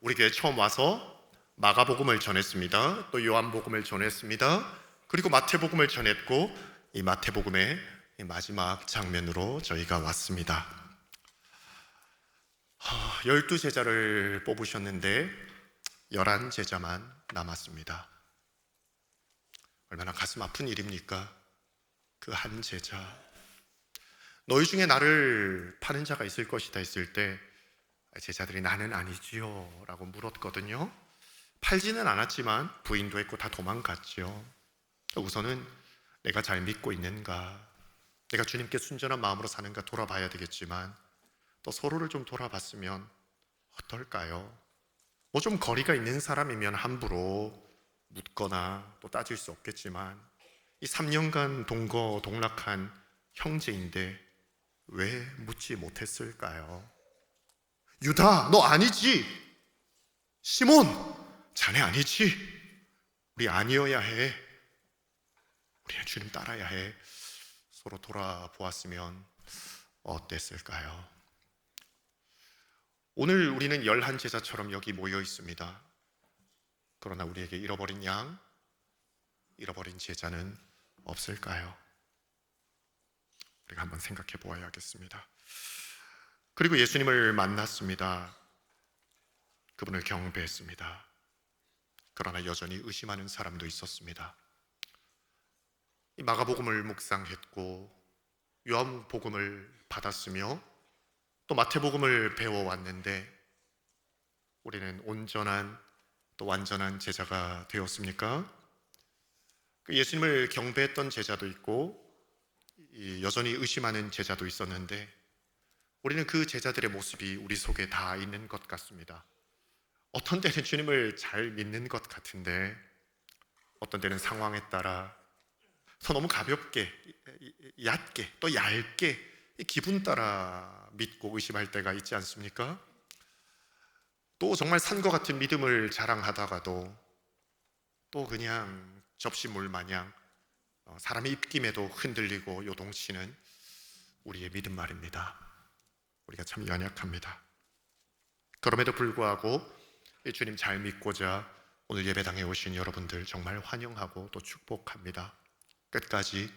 우리 교회 처음 와서 마가복음을 전했습니다. 또 요한복음을 전했습니다. 그리고 마태복음을 전했고, 이 마태복음의 마지막 장면으로 저희가 왔습니다. 12제자를 뽑으셨는데 11제자만 남았습니다. 얼마나 가슴 아픈 일입니까? 그 한 제자. 너희 중에 나를 파는 자가 있을 것이다 했을 때 제자들이 나는 아니지요 라고 물었거든요. 팔지는 않았지만 부인도 했고 다 도망갔죠. 우선은 내가 잘 믿고 있는가, 내가 주님께 순전한 마음으로 사는가 돌아봐야 되겠지만, 또 서로를 좀 돌아봤으면 어떨까요? 뭐 좀 거리가 있는 사람이면 함부로 묻거나 또 따질 수 없겠지만, 이 3년간 동거동락한 형제인데 왜 묻지 못했을까요? 유다, 너 아니지? 시몬, 자네 아니지? 우리 아니어야 해. 우리는 주님 따라야 해. 서로 돌아보았으면 어땠을까요? 오늘 우리는 11제자처럼 여기 모여 있습니다. 그러나 우리에게 잃어버린 양, 잃어버린 제자는 없을까요? 우리가 한번 생각해 보아야겠습니다. 그리고 예수님을 만났습니다. 그분을 경배했습니다. 그러나 여전히 의심하는 사람도 있었습니다. 이 마가복음을 묵상했고 요한복음을 받았으며 또 마태복음을 배워왔는데 우리는 온전한 또 완전한 제자가 되었습니까? 예수님을 경배했던 제자도 있고 여전히 의심하는 제자도 있었는데 우리는 그 제자들의 모습이 우리 속에 다 있는 것 같습니다. 어떤 때는 주님을 잘 믿는 것 같은데 어떤 때는 상황에 따라 너무 가볍게, 얕게, 또 얇게 기분 따라 믿고 의심할 때가 있지 않습니까? 또 정말 산과 같은 믿음을 자랑하다가도 또 그냥 접시물 마냥 사람의 입김에도 흔들리고 요동치는 우리의 믿음 말입니다. 우리가 참 연약합니다. 그럼에도 불구하고 주님 잘 믿고자 오늘 예배당에 오신 여러분들 정말 환영하고 또 축복합니다. 끝까지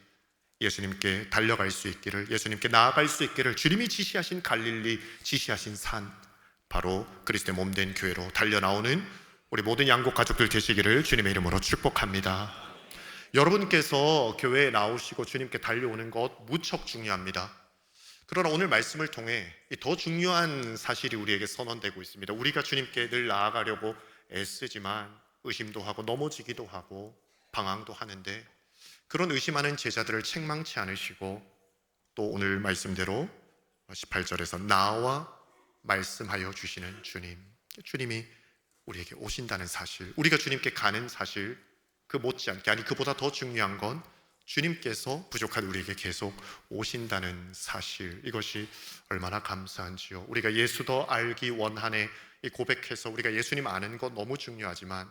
예수님께 달려갈 수 있기를, 예수님께 나아갈 수 있기를 주님이 지시하신 갈릴리, 지시하신 산, 바로 그리스도의 몸된 교회로 달려나오는 우리 모든 양국 가족들 되시기를 주님의 이름으로 축복합니다. 여러분께서 교회에 나오시고 주님께 달려오는 것 무척 중요합니다. 그러나 오늘 말씀을 통해 더 중요한 사실이 우리에게 선언되고 있습니다. 우리가 주님께 늘 나아가려고 애쓰지만 의심도 하고 넘어지기도 하고 방황도 하는데 그런 의심하는 제자들을 책망치 않으시고 또 오늘 말씀대로 18절에서 나와 말씀하여 주시는 주님, 주님이 우리에게 오신다는 사실, 우리가 주님께 가는 사실, 그 못지않게, 아니 그보다 더 중요한 건 주님께서 부족한 우리에게 계속 오신다는 사실, 이것이 얼마나 감사한지요. 우리가 예수 더 알기 원하네 고백해서 우리가 예수님 아는 것 너무 중요하지만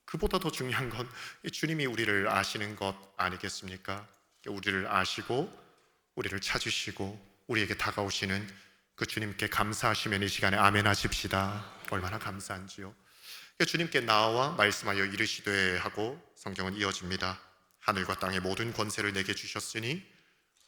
그보다 더 중요한 건 주님이 우리를 아시는 것 아니겠습니까? 우리를 아시고 우리를 찾으시고 우리에게 다가오시는 그 주님께 감사하시면 이 시간에 아멘 하십시다. 얼마나 감사한지요. 주님께 나와 말씀하여 이르시되 하고 성경은 이어집니다. 하늘과 땅의 모든 권세를 내게 주셨으니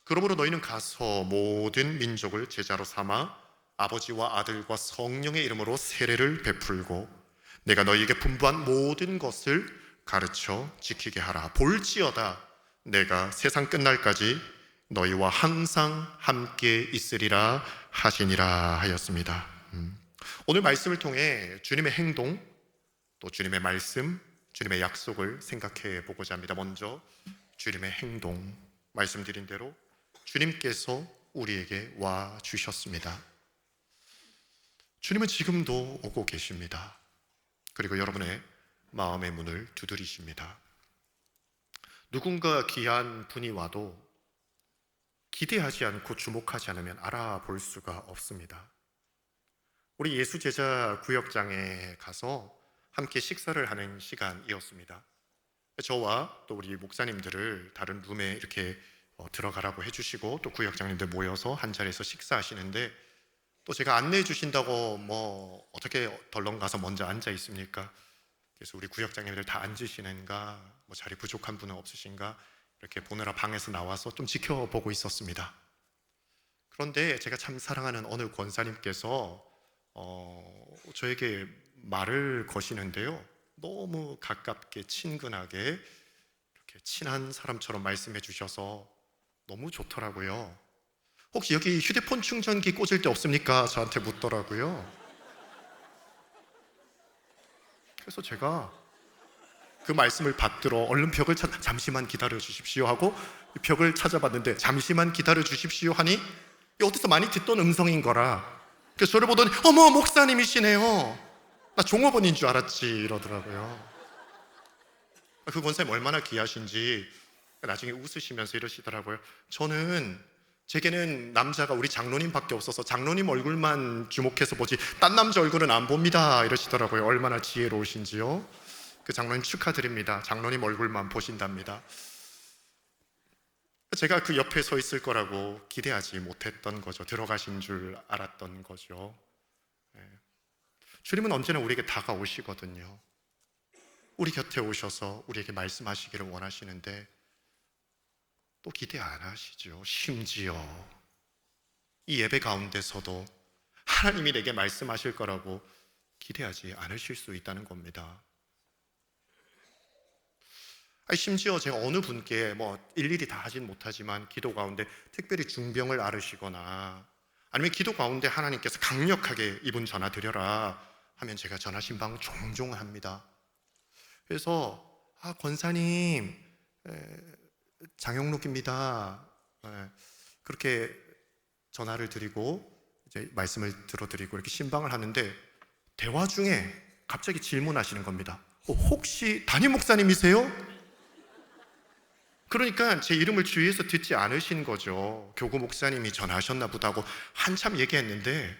그러므로 너희는 가서 모든 민족을 제자로 삼아 아버지와 아들과 성령의 이름으로 세례를 베풀고 내가 너희에게 분부한 모든 것을 가르쳐 지키게 하라. 볼지어다 내가 세상 끝날까지 너희와 항상 함께 있으리라 하시니라 하였습니다. 오늘 말씀을 통해 주님의 행동 또 주님의 말씀, 주님의 약속을 생각해 보고자 합니다. 먼저 주님의 행동, 말씀드린 대로 주님께서 우리에게 와 주셨습니다. 주님은 지금도 오고 계십니다. 그리고 여러분의 마음의 문을 두드리십니다. 누군가 귀한 분이 와도 기대하지 않고 주목하지 않으면 알아볼 수가 없습니다. 우리 예수 제자 구역장에 가서 함께 식사를 하는 시간이었습니다. 저와 또 우리 목사님들을 다른 룸에 이렇게 들어가라고 해주시고 또 구역장님들 모여서 한 자리에서 식사하시는데 또 제가 안내해 주신다고 뭐 어떻게 덜렁 가서 먼저 앉아 있습니까? 그래서 우리 구역장님들 다 앉으시는가, 뭐 자리 부족한 분은 없으신가, 이렇게 보느라 방에서 나와서 좀 지켜보고 있었습니다. 그런데 제가 참 사랑하는 어느 권사님께서 저에게 말을 거시는데요, 너무 가깝게 친근하게 이렇게 친한 사람처럼 말씀해 주셔서 너무 좋더라고요. 혹시 여기 휴대폰 충전기 꽂을 데 없습니까? 저한테 묻더라고요. 그래서 제가 그 말씀을 받들어 얼른 벽을 찾아 잠시만 기다려 주십시오 하고 벽을 찾아봤는데, 잠시만 기다려 주십시오 하니 어디서 많이 듣던 음성인 거라. 그래서 저를 보더니 어머, 목사님이시네요. 나 종업원인 줄 알았지 이러더라고요. 그 권사님 얼마나 귀하신지 나중에 웃으시면서 이러시더라고요. 제게는 남자가 우리 장로님밖에 없어서 장로님 얼굴만 주목해서 보지 딴 남자 얼굴은 안 봅니다 이러시더라고요. 얼마나 지혜로우신지요. 그 장로님 축하드립니다. 장로님 얼굴만 보신답니다. 제가 그 옆에 서 있을 거라고 기대하지 못했던 거죠. 들어가신 줄 알았던 거죠. 주님은 언제나 우리에게 다가오시거든요. 우리 곁에 오셔서 우리에게 말씀하시기를 원하시는데 또 기대 안 하시죠. 심지어 이 예배 가운데서도 하나님이 내게 말씀하실 거라고 기대하지 않으실 수 있다는 겁니다. 심지어 제가 어느 분께 뭐 일일이 다 하진 못하지만 기도 가운데 특별히 중병을 앓으시거나 아니면 기도 가운데 하나님께서 강력하게 이분 전화 드려라 하면 제가 전화 신방 종종 합니다. 그래서 권사님 장영록입니다. 그렇게 전화를 드리고 이제 말씀을 들어드리고 이렇게 신방을 하는데 대화 중에 갑자기 질문하시는 겁니다. 혹시 담임 목사님이세요? 그러니까 제 이름을 주위에서 듣지 않으신 거죠. 교구 목사님이 전화하셨나 보다 하고 한참 얘기했는데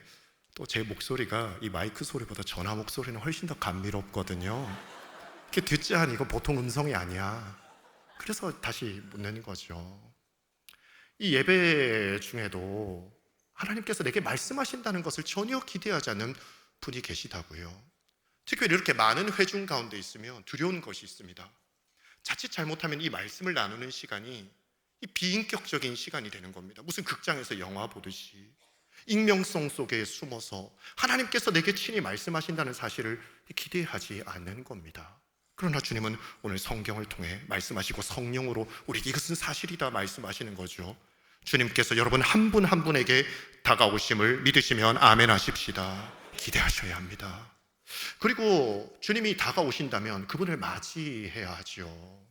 또 제 목소리가 이 마이크 소리보다 전화 목소리는 훨씬 더 감미롭거든요. 이렇게 듣지 않으니 이거 보통 음성이 아니야. 그래서 다시 묻는 거죠. 이 예배 중에도 하나님께서 내게 말씀하신다는 것을 전혀 기대하지 않는 분이 계시다고요. 특별히 이렇게 많은 회중 가운데 있으면 두려운 것이 있습니다. 자칫 잘못하면 이 말씀을 나누는 시간이 이 비인격적인 시간이 되는 겁니다. 무슨 극장에서 영화 보듯이 익명성 속에 숨어서 하나님께서 내게 친히 말씀하신다는 사실을 기대하지 않는 겁니다. 그러나 주님은 오늘 성경을 통해 말씀하시고 성령으로 우리에게 이것은 사실이다 말씀하시는 거죠. 주님께서 여러분 한 분 한 분에게 다가오심을 믿으시면 아멘 하십시다. 기대하셔야 합니다. 그리고 주님이 다가오신다면 그분을 맞이해야 하죠.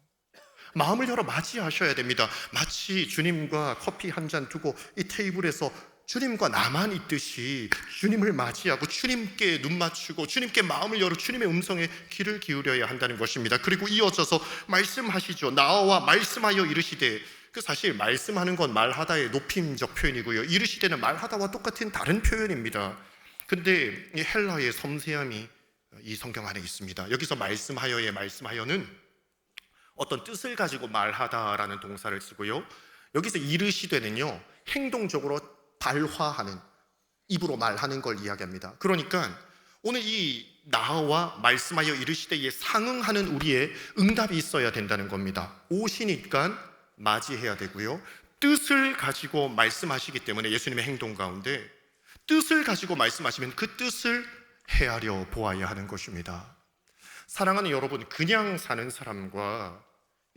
마음을 열어 맞이하셔야 됩니다. 마치 주님과 커피 한 잔 두고 이 테이블에서 주님과 나만 있듯이 주님을 맞이하고 주님께 눈 맞추고 주님께 마음을 열어 주님의 음성에 귀를 기울여야 한다는 것입니다. 그리고 이어져서 말씀하시죠. 나와 말씀하여 이르시되, 그 사실 말씀하는 건 말하다의 높임적 표현이고요, 이르시되는 말하다와 똑같은 다른 표현입니다. 근데 이 헬라의 섬세함이 이 성경 안에 있습니다. 여기서 말씀하여의 말씀하여는 어떤 뜻을 가지고 말하다라는 동사를 쓰고요, 여기서 이르시되는요 행동적으로 발화하는, 입으로 말하는 걸 이야기합니다. 그러니까 오늘 이 나와 말씀하여 이르시되에 상응하는 우리의 응답이 있어야 된다는 겁니다. 오시니까 맞이해야 되고요, 뜻을 가지고 말씀하시기 때문에 예수님의 행동 가운데 뜻을 가지고 말씀하시면 그 뜻을 헤아려 보아야 하는 것입니다. 사랑하는 여러분, 그냥 사는 사람과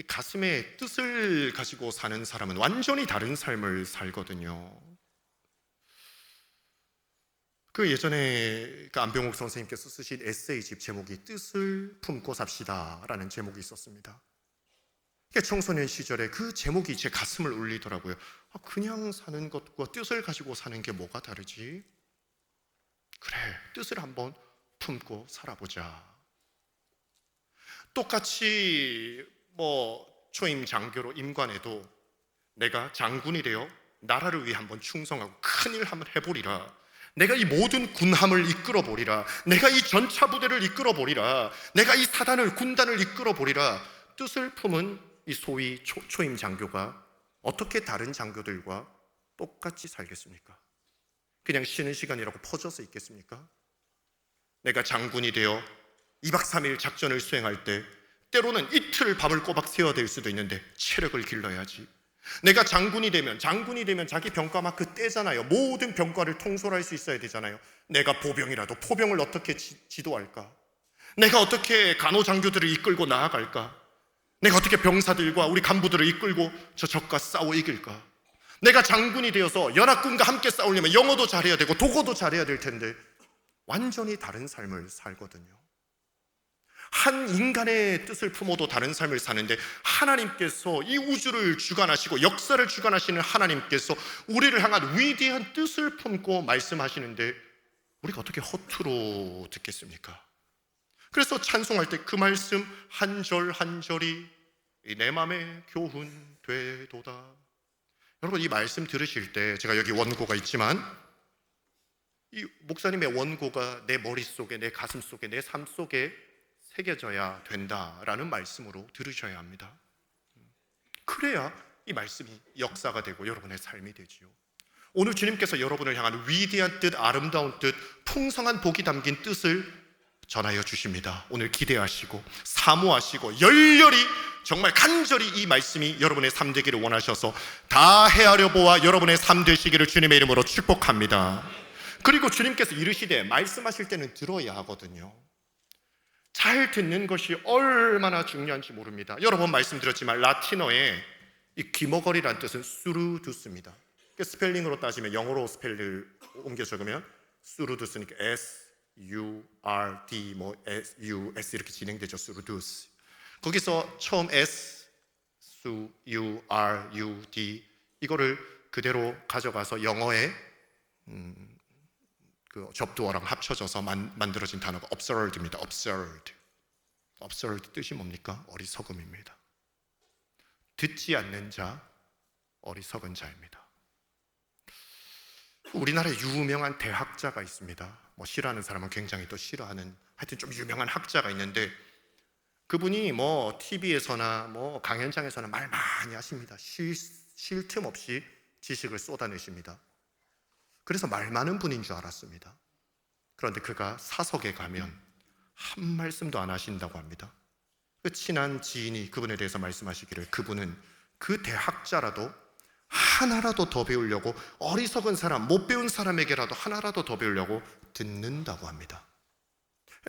가슴에 뜻을 가지고 사는 사람은 완전히 다른 삶을 살거든요. 그 예전에 그 안병옥 선생님께서 쓰신 에세이집 제목이 뜻을 품고 삽시다 라는 제목이 있었습니다. 청소년 시절에 그 제목이 제 가슴을 울리더라고요. 그냥 사는 것과 뜻을 가지고 사는 게 뭐가 다르지? 그래, 뜻을 한번 품고 살아보자. 똑같이 초임 장교로 임관해도 내가 장군이 되어 나라를 위해 한번 충성하고 큰일 한번 해보리라, 내가 이 모든 군함을 이끌어 보리라, 내가 이 전차 부대를 이끌어 보리라, 내가 이 사단을 군단을 이끌어 보리라, 뜻을 품은 이 소위 초임 장교가 어떻게 다른 장교들과 똑같이 살겠습니까? 그냥 쉬는 시간이라고 퍼져서 있겠습니까? 내가 장군이 되어 2박 3일 작전을 수행할 때 때로는 이틀 밤을 꼬박 새워야 될 수도 있는데 체력을 길러야지. 내가 장군이 되면 자기 병가 마크 떼잖아요. 모든 병과를 통솔할 수 있어야 되잖아요. 내가 보병이라도 포병을 어떻게 지도할까? 내가 어떻게 간호장교들을 이끌고 나아갈까? 내가 어떻게 병사들과 우리 간부들을 이끌고 저 적과 싸워 이길까? 내가 장군이 되어서 연합군과 함께 싸우려면 영어도 잘해야 되고 독어도 잘해야 될 텐데 완전히 다른 삶을 살거든요. 한 인간의 뜻을 품어도 다른 삶을 사는데 하나님께서 이 우주를 주관하시고 역사를 주관하시는 하나님께서 우리를 향한 위대한 뜻을 품고 말씀하시는데 우리가 어떻게 허투루 듣겠습니까? 그래서 찬송할 때 그 말씀 한 절 한 절이 내 맘에 교훈되도다. 여러분, 이 말씀 들으실 때 제가 여기 원고가 있지만 이 목사님의 원고가 내 머릿속에, 내 가슴 속에, 내 삶 속에 새겨져야 된다라는 말씀으로 들으셔야 합니다. 그래야 이 말씀이 역사가 되고 여러분의 삶이 되지요. 오늘 주님께서 여러분을 향한 위대한 뜻, 아름다운 뜻, 풍성한 복이 담긴 뜻을 전하여 주십니다. 오늘 기대하시고 사모하시고 열렬히 정말 간절히 이 말씀이 여러분의 삶 되기를 원하셔서 다 헤아려 보아 여러분의 삶 되시기를 주님의 이름으로 축복합니다. 그리고 주님께서 이르시되 말씀하실 때는 들어야 하거든요. 잘 듣는 것이 얼마나 중요한지 모릅니다. 여러 번 말씀드렸지만 라틴어에 이 귀머거리란 뜻은 수르두스입니다. 스펠링으로 따지면 영어로 스펠을 옮겨 적으면 수르두스니까 S-U-R-D S-U-S 이렇게 진행되죠. 수르두스. 거기서 처음 S-U-R-U-D 이거를 그대로 가져가서 영어에 그 접두어랑 합쳐져서 만들어진 단어가 absurd입니다. absurd. absurd 뜻이 뭡니까? 어리석음입니다. 듣지 않는 자, 어리석은 자입니다. 우리나라에 유명한 대학자가 있습니다. 뭐 싫어하는 사람은 굉장히 또 싫어하는, 하여튼 좀 유명한 학자가 있는데 그분이 뭐 TV에서나 뭐 강연장에서나 말 많이 하십니다. 쉴 틈 없이 지식을 쏟아내십니다. 그래서 말 많은 분인 줄 알았습니다. 그런데 그가 사석에 가면 한 말씀도 안 하신다고 합니다. 그 친한 지인이 그분에 대해서 말씀하시기를 그분은 그 대학자라도 하나라도 더 배우려고, 어리석은 사람, 못 배운 사람에게라도 하나라도 더 배우려고 듣는다고 합니다.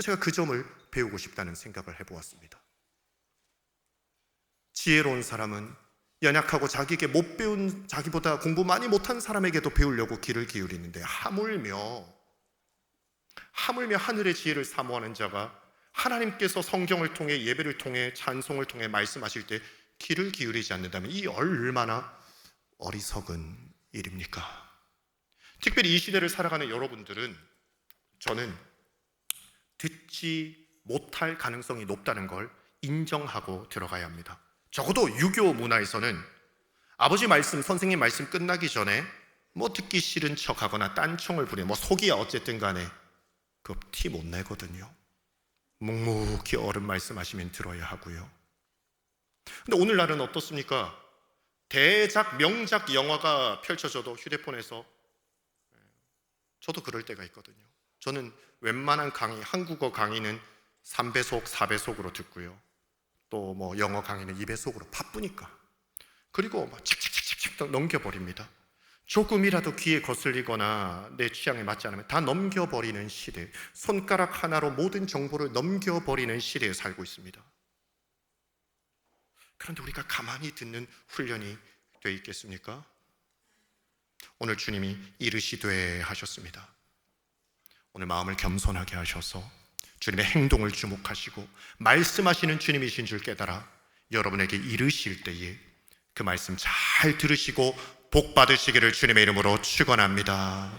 제가 그 점을 배우고 싶다는 생각을 해보았습니다. 지혜로운 사람은 연약하고 자기에게 못 배운, 자기보다 공부 많이 못한 사람에게도 배우려고 귀를 기울이는데 하물며 하늘의 지혜를 사모하는 자가 하나님께서 성경을 통해, 예배를 통해, 찬송을 통해 말씀하실 때 귀를 기울이지 않는다면 이 얼마나 어리석은 일입니까? 특별히 이 시대를 살아가는 여러분들은 저는 듣지 못할 가능성이 높다는 걸 인정하고 들어가야 합니다. 적어도 유교 문화에서는 아버지 말씀, 선생님 말씀 끝나기 전에 뭐 듣기 싫은 척하거나 딴청을 부리는, 뭐 속이야 어쨌든 간에 그 티 못 내거든요. 묵묵히 어른 말씀하시면 들어야 하고요. 근데 오늘날은 어떻습니까? 대작, 명작 영화가 펼쳐져도 휴대폰에서, 저도 그럴 때가 있거든요. 저는 웬만한 강의, 한국어 강의는 3배속, 4배속으로 듣고요. 또 뭐 영어 강의는 2배속으로 바쁘니까. 그리고 막 착착착착 넘겨버립니다. 조금이라도 귀에 거슬리거나 내 취향에 맞지 않으면 다 넘겨버리는 시대, 손가락 하나로 모든 정보를 넘겨버리는 시대에 살고 있습니다. 그런데 우리가 가만히 듣는 훈련이 돼 있겠습니까? 오늘 주님이 이르시되 하셨습니다. 오늘 마음을 겸손하게 하셔서 주님의 행동을 주목하시고 말씀하시는 주님이신 줄 깨달아 여러분에게 이르실 때에 그 말씀 잘 들으시고 복 받으시기를 주님의 이름으로 축원합니다.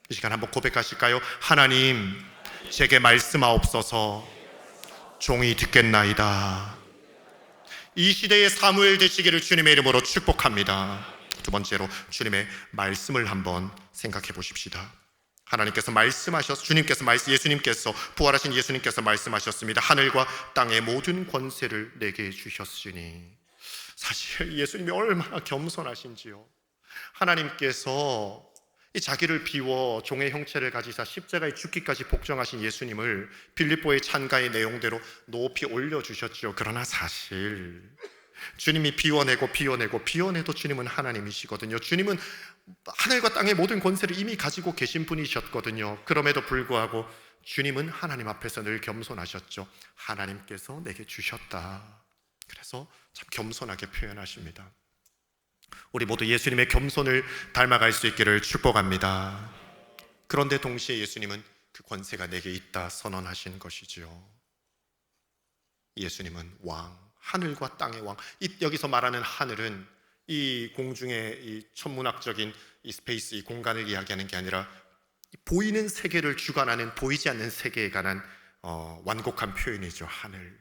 이 시간 한번 고백하실까요? 하나님, 제게 말씀하옵소서. 종이 듣겠나이다. 이 시대의 사무엘 되시기를 주님의 이름으로 축복합니다. 두 번째로 주님의 말씀을 한번 생각해 보십시다. 하나님께서 말씀하셔서, 예수님께서, 부활하신 예수님께서 말씀하셨습니다. 하늘과 땅의 모든 권세를 내게 주셨으니. 사실 예수님이 얼마나 겸손하신지요. 하나님께서 이 자기를 비워 종의 형체를 가지사 십자가에 죽기까지 복종하신 예수님을 빌립보의 찬가의 내용대로 높이 올려주셨죠. 그러나 사실 주님이 비워내도 주님은 하나님이시거든요. 주님은 하늘과 땅의 모든 권세를 이미 가지고 계신 분이셨거든요. 그럼에도 불구하고 주님은 하나님 앞에서 늘 겸손하셨죠. 하나님께서 내게 주셨다. 그래서 참 겸손하게 표현하십니다. 우리 모두 예수님의 겸손을 닮아갈 수 있기를 축복합니다. 그런데 동시에 예수님은 그 권세가 내게 있다 선언하신 것이지요. 예수님은 왕, 하늘과 땅의 왕. 여기서 말하는 하늘은 이 공중의 이 천문학적인 이 스페이스, 이 공간을 이야기하는 게 아니라 보이는 세계를 주관하는 보이지 않는 세계에 관한 완곡한 표현이죠. 하늘.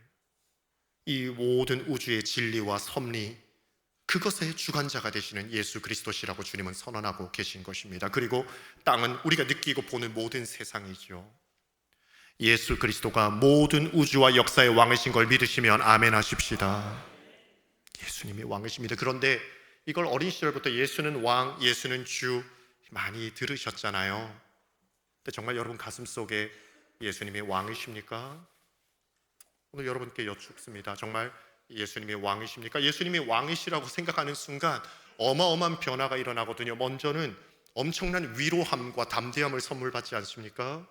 이 모든 우주의 진리와 섭리, 그것의 주관자가 되시는 예수 그리스도시라고 주님은 선언하고 계신 것입니다. 그리고 땅은 우리가 느끼고 보는 모든 세상이죠. 예수 그리스도가 모든 우주와 역사의 왕이신 걸 믿으시면 아멘 하십시다. 예수님이 왕이십니다. 그런데 이걸 어린 시절부터 예수는 왕, 예수는 주 많이 들으셨잖아요. 근데 정말 여러분 가슴속에 예수님이 왕이십니까? 오늘 여러분께 여쭙습니다. 정말 예수님이 왕이십니까? 예수님이 왕이시라고 생각하는 순간 어마어마한 변화가 일어나거든요. 먼저는 엄청난 위로함과 담대함을 선물 받지 않습니까?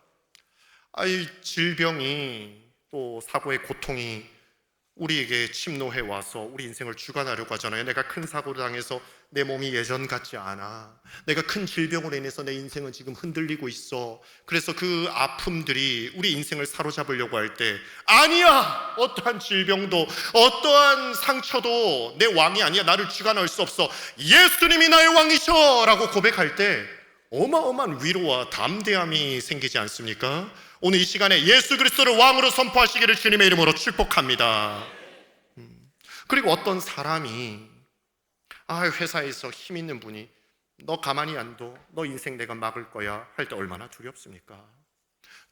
질병이 또 사고의 고통이 우리에게 침노해 와서 우리 인생을 주관하려고 하잖아요. 내가 큰 사고를 당해서 내 몸이 예전 같지 않아. 내가 큰 질병으로 인해서 내 인생은 지금 흔들리고 있어. 그래서 그 아픔들이 우리 인생을 사로잡으려고 할 때 아니야! 어떠한 질병도 어떠한 상처도 내 왕이 아니야. 나를 주관할 수 없어. 예수님이 나의 왕이셔! 라고 고백할 때 어마어마한 위로와 담대함이 생기지 않습니까? 오늘 이 시간에 예수 그리스도를 왕으로 선포하시기를 주님의 이름으로 축복합니다. 그리고 어떤 사람이 회사에서 힘 있는 분이 너 가만히 안 둬, 너 인생 내가 막을 거야 할 때 얼마나 두렵습니까?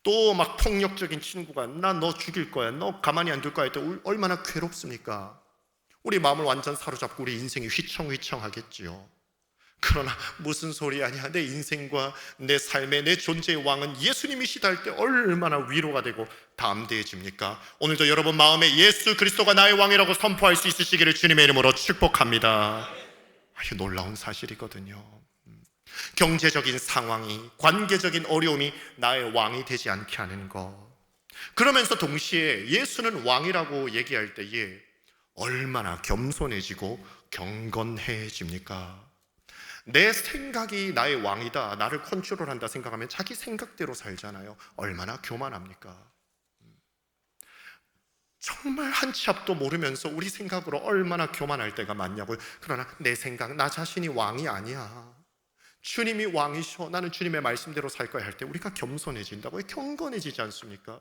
또 막 폭력적인 친구가 나 너 죽일 거야, 너 가만히 안 둘 거야 할 때 얼마나 괴롭습니까? 우리 마음을 완전 사로잡고 우리 인생이 휘청휘청하겠지요. 그러나 무슨 소리 아니야, 내 인생과 내 삶의 내 존재의 왕은 예수님이시다 할 때 얼마나 위로가 되고 담대해집니까? 오늘도 여러분 마음에 예수 그리스도가 나의 왕이라고 선포할 수 있으시기를 주님의 이름으로 축복합니다. 놀라운 사실이거든요. 경제적인 상황이, 관계적인 어려움이 나의 왕이 되지 않게 하는 것. 그러면서 동시에 예수는 왕이라고 얘기할 때에 얼마나 겸손해지고 경건해집니까? 내 생각이 나의 왕이다, 나를 컨트롤한다 생각하면 자기 생각대로 살잖아요. 얼마나 교만합니까? 정말 한 치 앞도 모르면서 우리 생각으로 얼마나 교만할 때가 많냐고요. 그러나 내 생각, 나 자신이 왕이 아니야, 주님이 왕이셔, 나는 주님의 말씀대로 살 거야 할 때 우리가 겸손해진다고요. 경건해지지 않습니까?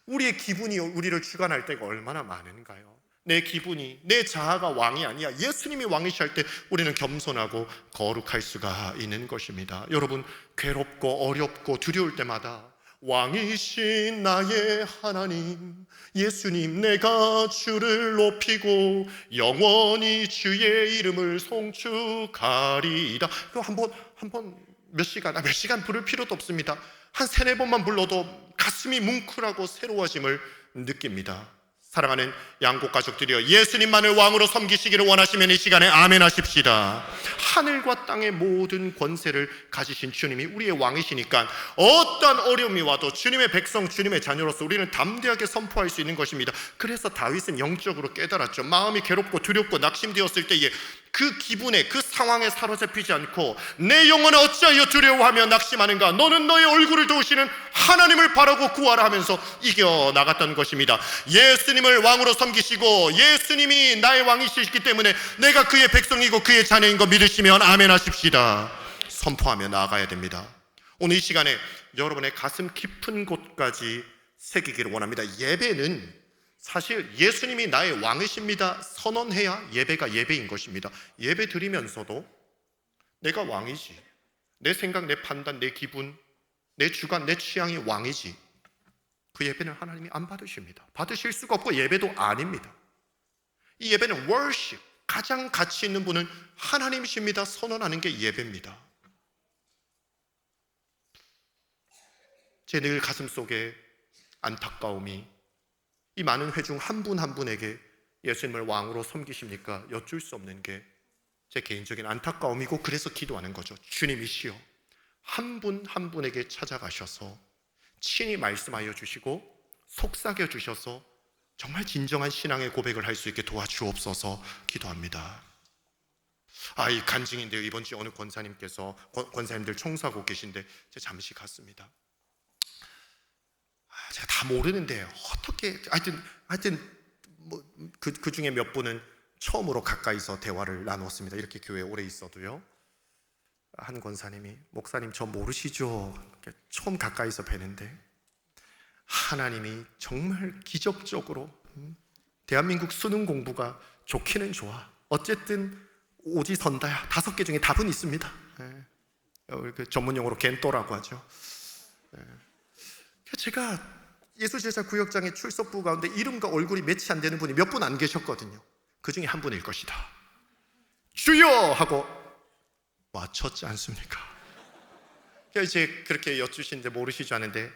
우리의 기분이 우리를 주관할 때가 얼마나 많은가요? 내 기분이, 내 자아가 왕이 아니야, 예수님이 왕이시 할 때 우리는 겸손하고 거룩할 수가 있는 것입니다. 여러분, 괴롭고 어렵고 두려울 때마다 왕이신 나의 하나님 예수님, 내가 주를 높이고 영원히 주의 이름을 송축하리이다. 그거 한번 몇 시간 부를 필요도 없습니다. 한 3-4번만 불러도 가슴이 뭉클하고 새로워짐을 느낍니다. 사랑하는 양국 가족들이여, 예수님만을 왕으로 섬기시기를 원하시면 이 시간에 아멘 하십시다. 하늘과 땅의 모든 권세를 가지신 주님이 우리의 왕이시니까 어떤 어려움이 와도 주님의 백성, 주님의 자녀로서 우리는 담대하게 선포할 수 있는 것입니다. 그래서 다윗은 영적으로 깨달았죠. 마음이 괴롭고 두렵고 낙심되었을 때에 그 기분에, 그 상황에 사로잡히지 않고 내 영혼을 어찌하여 두려워하며 낙심하는가, 너는 너의 얼굴을 도우시는 하나님을 바라고 구하라 하면서 이겨나갔던 것입니다. 예수님을 왕으로 섬기시고 예수님이 나의 왕이시기 때문에 내가 그의 백성이고 그의 자녀인 거 믿으시면 아멘 하십시다. 선포하며 나아가야 됩니다. 오늘 이 시간에 여러분의 가슴 깊은 곳까지 새기기를 원합니다. 예배는 사실 예수님이 나의 왕이십니다 선언해야 예배가 예배인 것입니다. 예배 드리면서도 내가 왕이지, 내 생각, 내 판단, 내 기분, 내 주관, 내 취향이 왕이지, 그 예배는 하나님이 안 받으십니다. 받으실 수가 없고 예배도 아닙니다. 이 예배는 worship, 가장 가치 있는 분은 하나님이십니다 선언하는 게 예배입니다. 제 늘 가슴 속에 안타까움이, 이 많은 회 중 한 분 한 분에게 예수님을 왕으로 섬기십니까? 여쭐 수 없는 게 제 개인적인 안타까움이고, 그래서 기도하는 거죠. 주님이시여, 한 분 한 분에게 찾아가셔서 친히 말씀하여 주시고 속삭여 주셔서 정말 진정한 신앙의 고백을 할 수 있게 도와주옵소서 기도합니다. 이 간증인데요, 이번 주에 어느 권사님들 청소하고 계신데 제가 잠시 갔습니다. 제가 다 모르는데 어떻게, 하여튼 그 중에 몇 분은 처음으로 가까이서 대화를 나눴습니다. 이렇게 교회에 오래 있어도요. 한 권사님이, 목사님 저 모르시죠? 처음 가까이서 뵈는데 하나님이 정말 기적적으로 대한민국 수능 공부가 좋기는 좋아, 어쨌든 오지선다야, 5개 중에 답은 있습니다. 그 전문용어로 겐또라고 하죠. 제가 예수제자 구역장의 출석부 가운데 이름과 얼굴이 매치 안 되는 분이 몇 분 안 계셨거든요. 그 중에 한 분일 것이다. 주여! 하고 맞췄지 않습니까? 이제 그렇게 여쭈시는데 모르시지 않은데,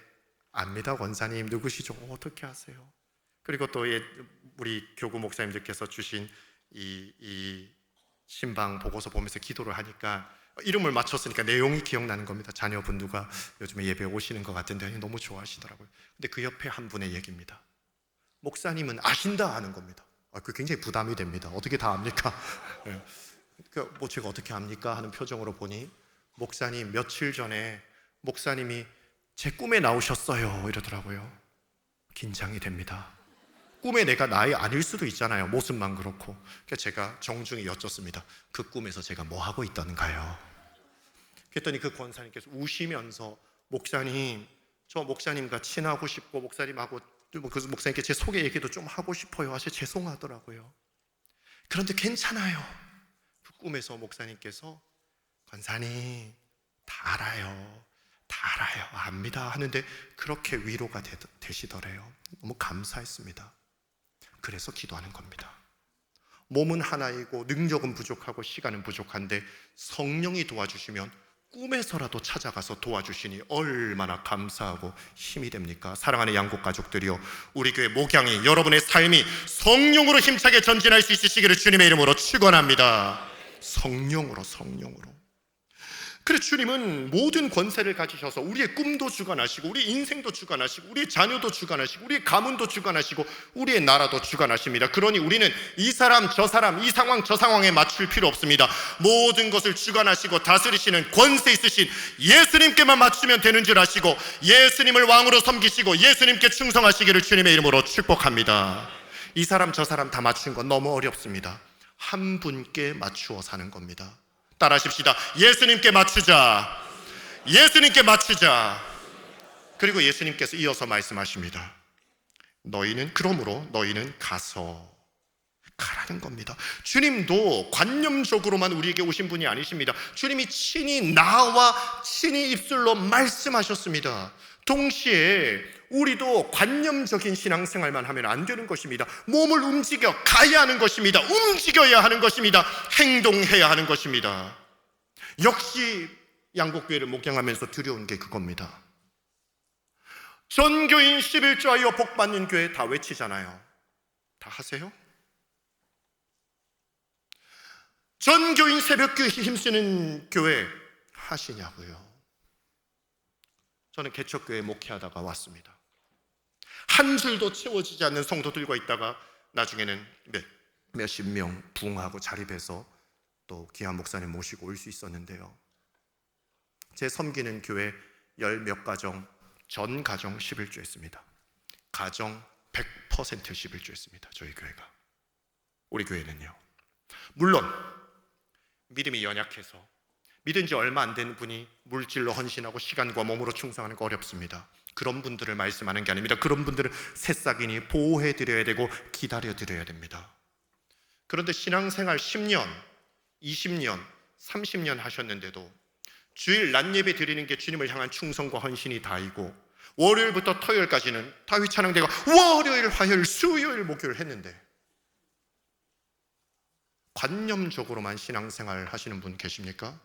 압니다 권사님, 누구시죠? 어떻게 아세요? 그리고 또 우리 교구 목사님들께서 주신 이 신방 보고서 보면서 기도를 하니까 이름을 맞췄으니까 내용이 기억나는 겁니다. 자녀분 누가 요즘에 예배에 오시는 것 같은데 너무 좋아하시더라고요. 근데 그 옆에 한 분의 얘기입니다. 목사님은 아신다 하는 겁니다. 그게 굉장히 부담이 됩니다. 어떻게 다 압니까? 뭐 제가 어떻게 압니까? 하는 표정으로 보니, 목사님 며칠 전에 목사님이 제 꿈에 나오셨어요 이러더라고요. 긴장이 됩니다. 꿈에 내가 나이 아닐 수도 있잖아요, 모습만 그렇고. 그래서 제가 정중히 여쭙습니다. 그 꿈에서 제가 뭐 하고 있던가요? 그랬더니 그 권사님께서 우시면서, 목사님 저 목사님과 친하고 싶고 목사님하고 그 목사님께 제 소개 얘기도 좀 하고 싶어요 하셔서 죄송하더라고요. 그런데 괜찮아요. 그 꿈에서 목사님께서, 권사님 다 알아요, 다 알아요, 압니다 하는데 그렇게 위로가 되시더래요. 너무 감사했습니다. 그래서 기도하는 겁니다. 몸은 하나이고 능력은 부족하고 시간은 부족한데 성령이 도와주시면 꿈에서라도 찾아가서 도와주시니 얼마나 감사하고 힘이 됩니까? 사랑하는 양국 가족들이요, 우리 교회 목양이, 여러분의 삶이 성령으로 힘차게 전진할 수 있으시기를 주님의 이름으로 축원합니다. 성령으로. 그래, 주님은 모든 권세를 가지셔서 우리의 꿈도 주관하시고 우리 인생도 주관하시고 우리의 자녀도 주관하시고 우리의 가문도 주관하시고 우리의 나라도 주관하십니다. 그러니 우리는 이 사람 저 사람, 이 상황 저 상황에 맞출 필요 없습니다. 모든 것을 주관하시고 다스리시는 권세 있으신 예수님께만 맞추면 되는 줄 아시고 예수님을 왕으로 섬기시고 예수님께 충성하시기를 주님의 이름으로 축복합니다. 이 사람 저 사람 다 맞춘 건 너무 어렵습니다. 한 분께 맞추어 사는 겁니다. 따라하십시다. 예수님께 맞추자. 예수님께 맞추자. 그리고 예수님께서 이어서 말씀하십니다. 그러므로 너희는 가서, 가라는 겁니다. 주님도 관념적으로만 우리에게 오신 분이 아니십니다. 주님이 친히 나와 친히 입술로 말씀하셨습니다. 동시에 우리도 관념적인 신앙생활만 하면 안 되는 것입니다. 몸을 움직여 가야 하는 것입니다. 움직여야 하는 것입니다. 행동해야 하는 것입니다. 역시 양곡교회를 목양하면서 두려운 게 그겁니다. 전교인 11조하여 복받는 교회 다 외치잖아요. 다 하세요? 전교인 새벽교회 힘쓰는 교회 하시냐고요? 저는 개척교회 목회하다가 왔습니다. 한 줄도 채워지지 않는 성도들과 있다가 나중에는 몇십 명 부흥하고 자립해서 또 귀한 목사님 모시고 올 수 있었는데요, 제 섬기는 교회 10몇 가정, 전 가정 11조 했습니다. 가정 100% 11조 했습니다. 저희 교회가. 우리 교회는요, 물론 믿음이 연약해서 믿은 지 얼마 안 된 분이 물질로 헌신하고 시간과 몸으로 충성하는 거 어렵습니다. 그런 분들을 말씀하는 게 아닙니다. 그런 분들은 새싹이니 보호해드려야 되고 기다려드려야 됩니다. 그런데 신앙생활 10년, 20년, 30년 하셨는데도 주일 낮 예배 드리는 게 주님을 향한 충성과 헌신이 다이고, 월요일부터 토요일까지는 다윗 찬양대가 월요일, 화요일, 수요일, 목요일 했는데 관념적으로만 신앙생활 하시는 분 계십니까?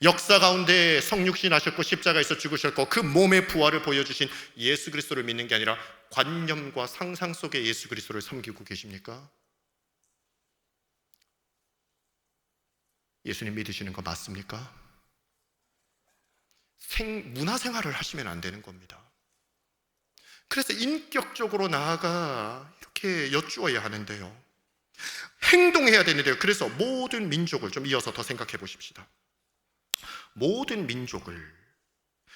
역사 가운데 성육신 하셨고 십자가에서 죽으셨고 그 몸의 부활을 보여주신 예수 그리스도를 믿는 게 아니라 관념과 상상 속의 예수 그리스도를 섬기고 계십니까? 예수님 믿으시는 거 맞습니까? 문화생활을 하시면 안 되는 겁니다. 그래서 인격적으로 나아가 이렇게 여쭈어야 하는데요, 행동해야 되는데요. 그래서 모든 민족을 좀 이어서 더 생각해 보십시다. 모든 민족을,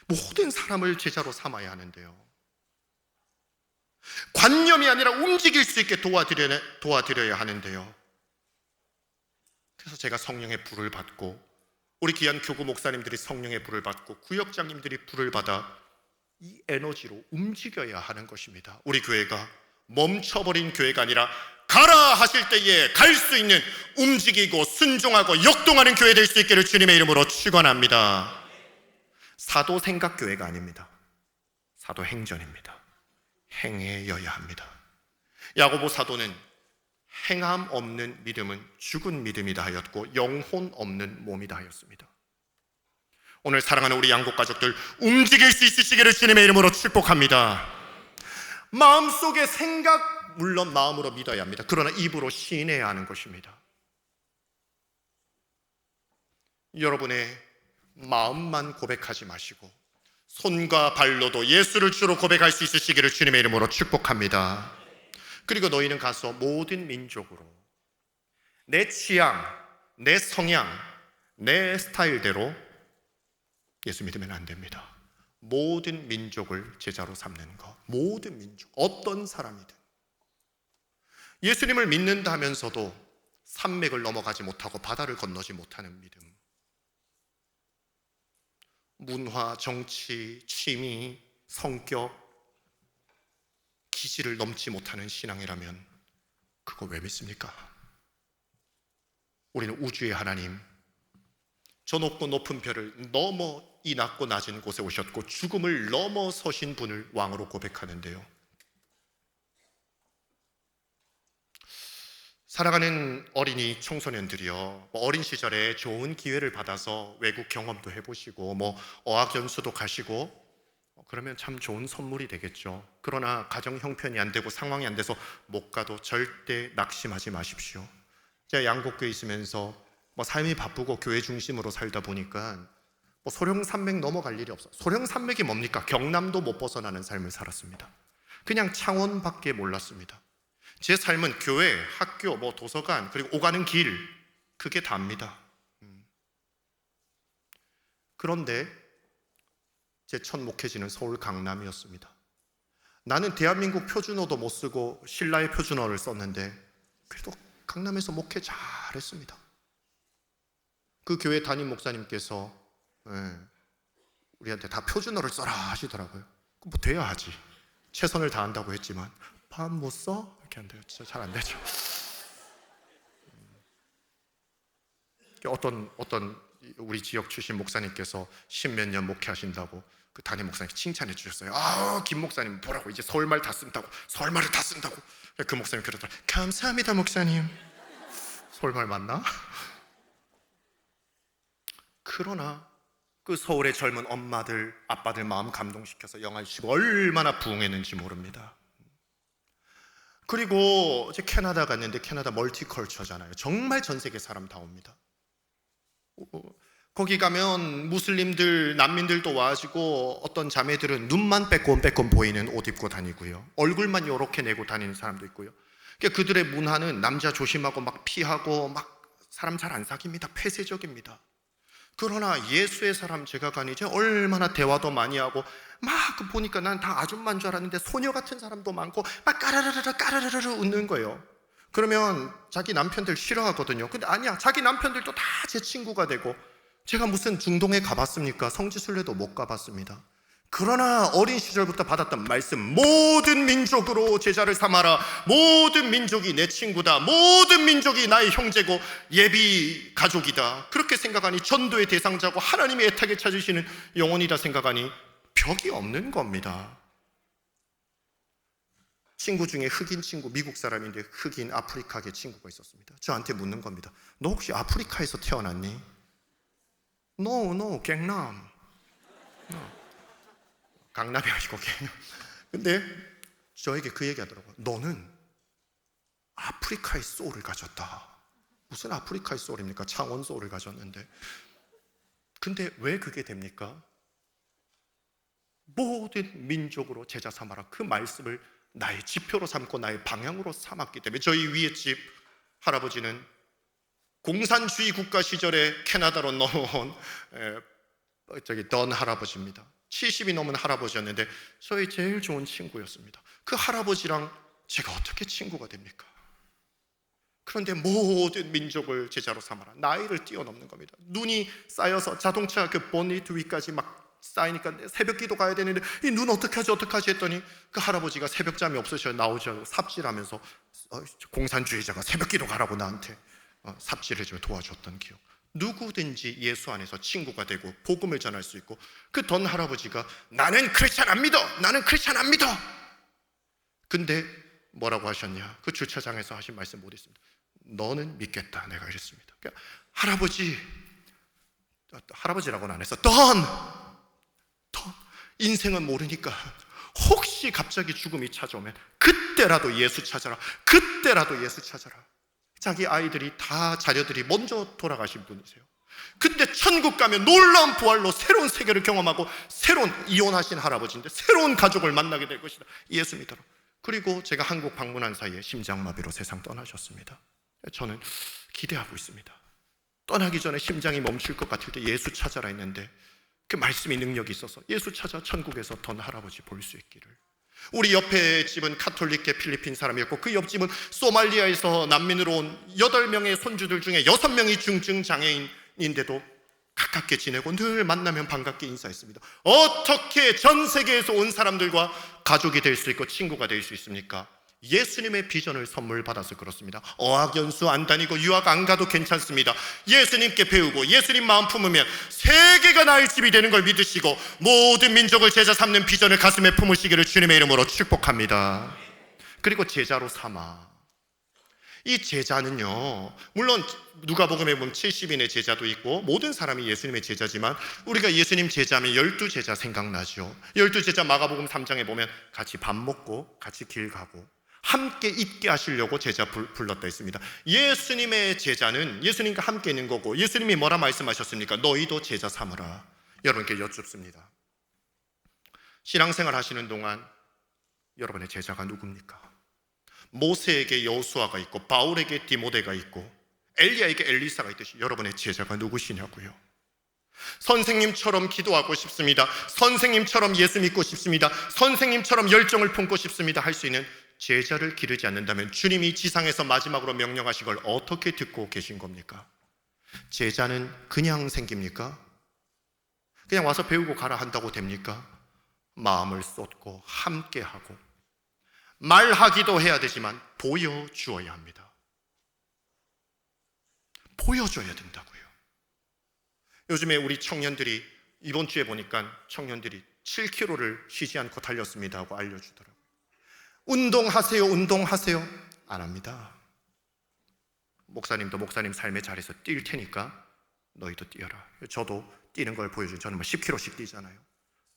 모든 사람을 제자로 삼아야 하는데요, 관념이 아니라 움직일 수 있게 도와드려야 하는데요, 그래서 제가 성령의 불을 받고 우리 귀한 교구 목사님들이 성령의 불을 받고 구역장님들이 불을 받아 이 에너지로 움직여야 하는 것입니다. 우리 교회가 멈춰버린 교회가 아니라 가라 하실 때에 갈 수 있는, 움직이고 순종하고 역동하는 교회 될 수 있기를 주님의 이름으로 축원합니다. 사도 생각교회가 아닙니다. 사도 행전입니다. 행해여야 합니다. 야고보 사도는 행함 없는 믿음은 죽은 믿음이다 하였고 영혼 없는 몸이다 하였습니다. 오늘 사랑하는 우리 양국 가족들, 움직일 수 있으시기를 주님의 이름으로 축복합니다. 마음속의 생각, 물론 마음으로 믿어야 합니다. 그러나 입으로 시인해야 하는 것입니다. 여러분의 마음만 고백하지 마시고 손과 발로도 예수를 주로 고백할 수 있으시기를 주님의 이름으로 축복합니다. 그리고 너희는 가서 모든 민족으로 내 취향, 내 성향, 내 스타일대로 예수 믿으면 안 됩니다. 모든 민족을 제자로 삼는 것, 모든 민족, 어떤 사람이든. 예수님을 믿는다 하면서도 산맥을 넘어가지 못하고 바다를 건너지 못하는 믿음, 문화, 정치, 취미, 성격, 기질을 넘지 못하는 신앙이라면 그거 왜 믿습니까? 우리는 우주의 하나님, 저 높고 높은 별을 넘어 이 낮고 낮은 곳에 오셨고 죽음을 넘어서신 분을 왕으로 고백하는데요, 사랑하는 어린이 청소년들이요, 어린 시절에 좋은 기회를 받아서 외국 경험도 해보시고 어학연수도 가시고 그러면 참 좋은 선물이 되겠죠. 그러나 가정 형편이 안 되고 상황이 안 돼서 못 가도 절대 낙심하지 마십시오. 제가 양곡교에 있으면서 삶이 바쁘고 교회 중심으로 살다 보니까 소령산맥 넘어갈 일이 없어. 소령산맥이 뭡니까? 경남도 못 벗어나는 삶을 살았습니다. 그냥 창원밖에 몰랐습니다. 제 삶은 교회, 학교, 도서관, 그리고 오가는 길, 그게 다입니다. 그런데 제 첫 목회지는 서울 강남이었습니다. 나는 대한민국 표준어도 못 쓰고 신라의 표준어를 썼는데 그래도 강남에서 목회 잘했습니다. 그 교회 담임 목사님께서 우리한테 다 표준어를 써라 하시더라고요. 돼야 하지. 최선을 다한다고 했지만 밥 못 써? 이렇게 안 돼요. 진짜 잘 안 되죠. 어떤 우리 지역 출신 목사님께서 10몇 년 목회하신다고 그 담임 목사님 칭찬해 주셨어요. 김 목사님 뭐라고 이제 서울말 다 쓴다고, 서울말을 다 쓴다고. 그 목사님 그러더라고요. 감사합니다 목사님. 서울말 맞나? 그러나 그 서울의 젊은 엄마들, 아빠들 마음 감동시켜서 영화를 치고 얼마나 부흥했는지 모릅니다. 그리고 이제 캐나다 갔는데 캐나다 멀티컬처잖아요. 정말 전 세계 사람 다 옵니다. 거기 가면 무슬림들, 난민들도 와가지고 어떤 자매들은 눈만 빼꼼빼꼼 보이는 옷 입고 다니고요, 얼굴만 이렇게 내고 다니는 사람도 있고요. 그러니까 그들의 문화는 남자 조심하고 막 피하고 막 사람 잘 안 사깁니다. 폐쇄적입니다. 그러나 예수의 사람 제가 가니 이제 얼마나 대화도 많이 하고 막 보니까 난 다 아줌마인 줄 알았는데 소녀 같은 사람도 많고 막 까르르르 웃는 거예요. 그러면 자기 남편들 싫어하거든요. 근데 아니야, 자기 남편들도 다 제 친구가 되고. 제가 무슨 중동에 가봤습니까? 성지순례도 못 가봤습니다. 그러나 어린 시절부터 받았던 말씀, 모든 민족으로 제자를 삼아라, 모든 민족이 내 친구다, 모든 민족이 나의 형제고 예비 가족이다, 그렇게 생각하니 전도의 대상자고 하나님의 애타게 찾으시는 영혼이다 생각하니 벽이 없는 겁니다. 친구 중에 흑인 친구, 미국 사람인데 흑인 아프리카계 친구가 있었습니다. 저한테 묻는 겁니다. 너 혹시 아프리카에서 태어났니? No, 경남. 강남이 아니고 경남. 근데 저에게 그 얘기 하더라고요. 너는 아프리카의 소울을 가졌다. 무슨 아프리카의 소울입니까? 창원 소울을 가졌는데. 근데 왜 그게 됩니까? 모든 민족으로 제자 삼아라. 그 말씀을 나의 지표로 삼고 나의 방향으로 삼았기 때문에. 저희 위에 집 할아버지는 공산주의 국가 시절에 캐나다로 넘어온 던 할아버지입니다. 70이 넘은 할아버지였는데 저희 제일 좋은 친구였습니다. 그 할아버지랑 제가 어떻게 친구가 됩니까? 그런데 모든 민족을 제자로 삼아라. 나이를 뛰어넘는 겁니다. 눈이 쌓여서 자동차 그 보니트 위까지 막 쌓이니까 새벽 기도 가야 되는데 이 눈 어떡하지 했더니 그 할아버지가 새벽잠이 없으셔 나오지 않고 삽질하면서 공산주의자가 새벽 기도 가라고 나한테 삽질해주며 도와줬던 기억. 누구든지 예수 안에서 친구가 되고 복음을 전할 수 있고, 그 던 할아버지가 나는 크리스찬 안 믿어, 나는 크리스찬 안 믿어. 근데 뭐라고 하셨냐? 그 주차장에서 하신 말씀 못 있습니다. 너는 믿겠다, 내가 이랬습니다. 그러니까 할아버지라고는 안 했어. 던 인생은 모르니까 혹시 갑자기 죽음이 찾아오면 그때라도 예수 찾아라. 그때라도 예수 찾아라. 자기 아이들이 다 자녀들이 먼저 돌아가신 분이세요. 근데 천국 가면 놀라운 부활로 새로운 세계를 경험하고 새로운 이혼하신 할아버지인데 새로운 가족을 만나게 될 것이다. 예수 믿어라. 그리고 제가 한국 방문한 사이에 심장마비로 세상 떠나셨습니다. 저는 기대하고 있습니다. 떠나기 전에 심장이 멈출 것 같을 때 예수 찾아라 했는데 그 말씀이 능력이 있어서 예수 찾아 천국에서 던 할아버지 볼 수 있기를. 우리 옆에 집은 카톨릭계 필리핀 사람이었고 그 옆집은 소말리아에서 난민으로 온 8명의 손주들 중에 6명이 중증 장애인인데도 가깝게 지내고 늘 만나면 반갑게 인사했습니다. 어떻게 전 세계에서 온 사람들과 가족이 될 수 있고 친구가 될 수 있습니까? 예수님의 비전을 선물 받아서 그렇습니다. 어학연수 안 다니고 유학 안 가도 괜찮습니다. 예수님께 배우고 예수님 마음 품으면 세계가 나의 집이 되는 걸 믿으시고 모든 민족을 제자 삼는 비전을 가슴에 품으시기를 주님의 이름으로 축복합니다. 그리고 제자로 삼아. 이 제자는요, 물론 누가복음에 보면 70인의 제자도 있고 모든 사람이 예수님의 제자지만 우리가 예수님 제자하면 12제자 생각나죠. 12제자 마가복음 3장에 보면 같이 밥 먹고 같이 길 가고 함께 있게 하시려고 제자 불렀다 했습니다. 예수님의 제자는 예수님과 함께 있는 거고, 예수님이 뭐라 말씀하셨습니까? 너희도 제자 삼으라. 여러분께 여쭙습니다. 신앙생활 하시는 동안 여러분의 제자가 누굽니까? 모세에게 여호수아가 있고 바울에게 디모데가 있고 엘리야에게 엘리사가 있듯이 여러분의 제자가 누구시냐고요. 선생님처럼 기도하고 싶습니다. 선생님처럼 예수 믿고 싶습니다. 선생님처럼 열정을 품고 싶습니다. 할 수 있는 제자를 기르지 않는다면 주님이 지상에서 마지막으로 명령하신 걸 어떻게 듣고 계신 겁니까? 제자는 그냥 생깁니까? 그냥 와서 배우고 가라 한다고 됩니까? 마음을 쏟고 함께하고 말하기도 해야 되지만 보여주어야 합니다. 보여줘야 된다고요. 요즘에 우리 청년들이 이번 주에 보니까 청년들이 7km를 쉬지 않고 달렸습니다 하고 알려주더라고요. 운동하세요. 안 합니다. 목사님도 목사님 삶의 자리에서 뛸 테니까 너희도 뛰어라. 저도 뛰는 걸 보여준, 저는 10km씩 뛰잖아요.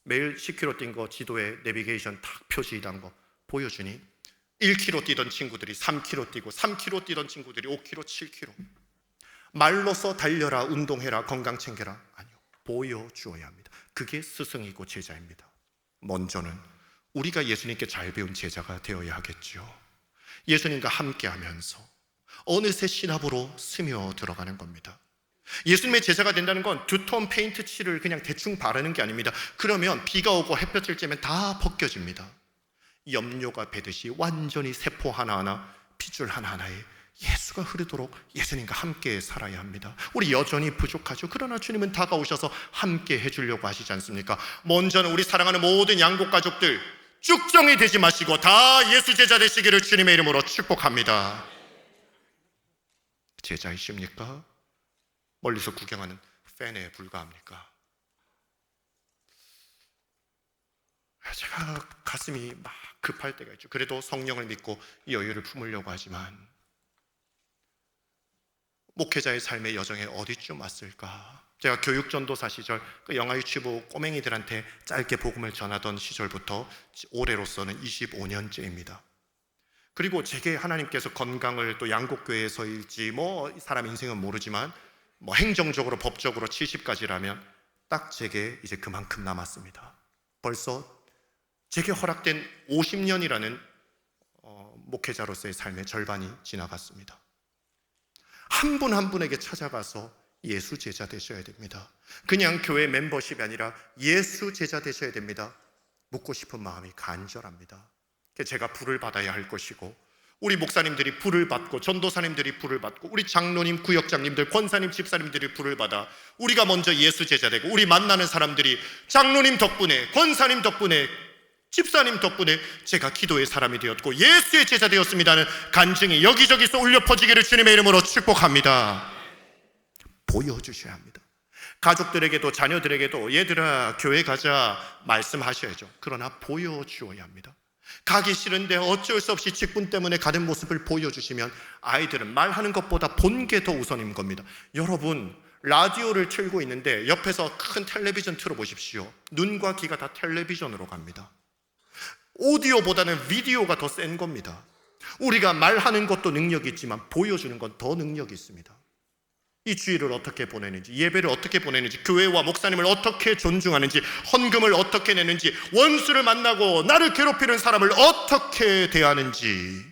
매일 10km 뛴 거 지도에 내비게이션 탁 표시단 거 보여주니 1km 뛰던 친구들이 3km 뛰고 3km 뛰던 친구들이 5km, 7km. 말로써 달려라, 운동해라, 건강 챙겨라. 아니요, 보여주어야 합니다. 그게 스승이고 제자입니다. 먼저는 우리가 예수님께 잘 배운 제자가 되어야 하겠죠. 예수님과 함께하면서 어느새 신압으로 스며 들어가는 겁니다. 예수님의 제자가 된다는 건 두톤 페인트 칠을 그냥 대충 바르는 게 아닙니다. 그러면 비가 오고 햇볕을 쬐면 다 벗겨집니다. 염료가 배듯이 완전히 세포 하나하나, 핏줄 하나하나에 예수가 흐르도록 예수님과 함께 살아야 합니다. 우리 여전히 부족하죠. 그러나 주님은 다가오셔서 함께 해주려고 하시지 않습니까? 먼저는 우리 사랑하는 모든 양국 가족들 쭉정이 되지 마시고 다 예수 제자 되시기를 주님의 이름으로 축복합니다. 제자이십니까? 멀리서 구경하는 팬에 불과합니까? 제가 가슴이 막 급할 때가 있죠. 그래도 성령을 믿고 여유를 품으려고 하지만 목회자의 삶의 여정에 어디쯤 왔을까? 제가 교육전도사 시절 그 영화 유치부 꼬맹이들한테 짧게 복음을 전하던 시절부터 올해로서는 25년째입니다. 그리고 제게 하나님께서 건강을 또 양곡교회에서일지 사람 인생은 모르지만 행정적으로 법적으로 70까지라면 딱 제게 이제 그만큼 남았습니다. 벌써 제게 허락된 50년이라는 목회자로서의 삶의 절반이 지나갔습니다. 한 분 한 분에게 찾아가서 예수 제자 되셔야 됩니다. 그냥 교회 멤버십이 아니라 예수 제자 되셔야 됩니다. 묻고 싶은 마음이 간절합니다. 제가 불을 받아야 할 것이고, 우리 목사님들이 불을 받고, 전도사님들이 불을 받고, 우리 장로님, 구역장님들, 권사님, 집사님들이 불을 받아 우리가 먼저 예수 제자 되고, 우리 만나는 사람들이 장로님 덕분에, 권사님 덕분에, 집사님 덕분에 제가 기도의 사람이 되었고 예수의 제자 되었습니다는 간증이 여기저기서 울려 퍼지기를 주님의 이름으로 축복합니다. 보여주셔야 합니다. 가족들에게도 자녀들에게도 얘들아 교회 가자 말씀하셔야죠. 그러나 보여주어야 합니다. 가기 싫은데 어쩔 수 없이 직분 때문에 가는 모습을 보여주시면 아이들은 말하는 것보다 본 게 더 우선인 겁니다. 여러분, 라디오를 틀고 있는데 옆에서 큰 텔레비전 틀어보십시오. 눈과 귀가 다 텔레비전으로 갑니다. 오디오보다는 비디오가 더 센 겁니다. 우리가 말하는 것도 능력이 있지만 보여주는 건 더 능력이 있습니다. 이 주일을 어떻게 보내는지, 예배를 어떻게 보내는지, 교회와 목사님을 어떻게 존중하는지, 헌금을 어떻게 내는지, 원수를 만나고 나를 괴롭히는 사람을 어떻게 대하는지,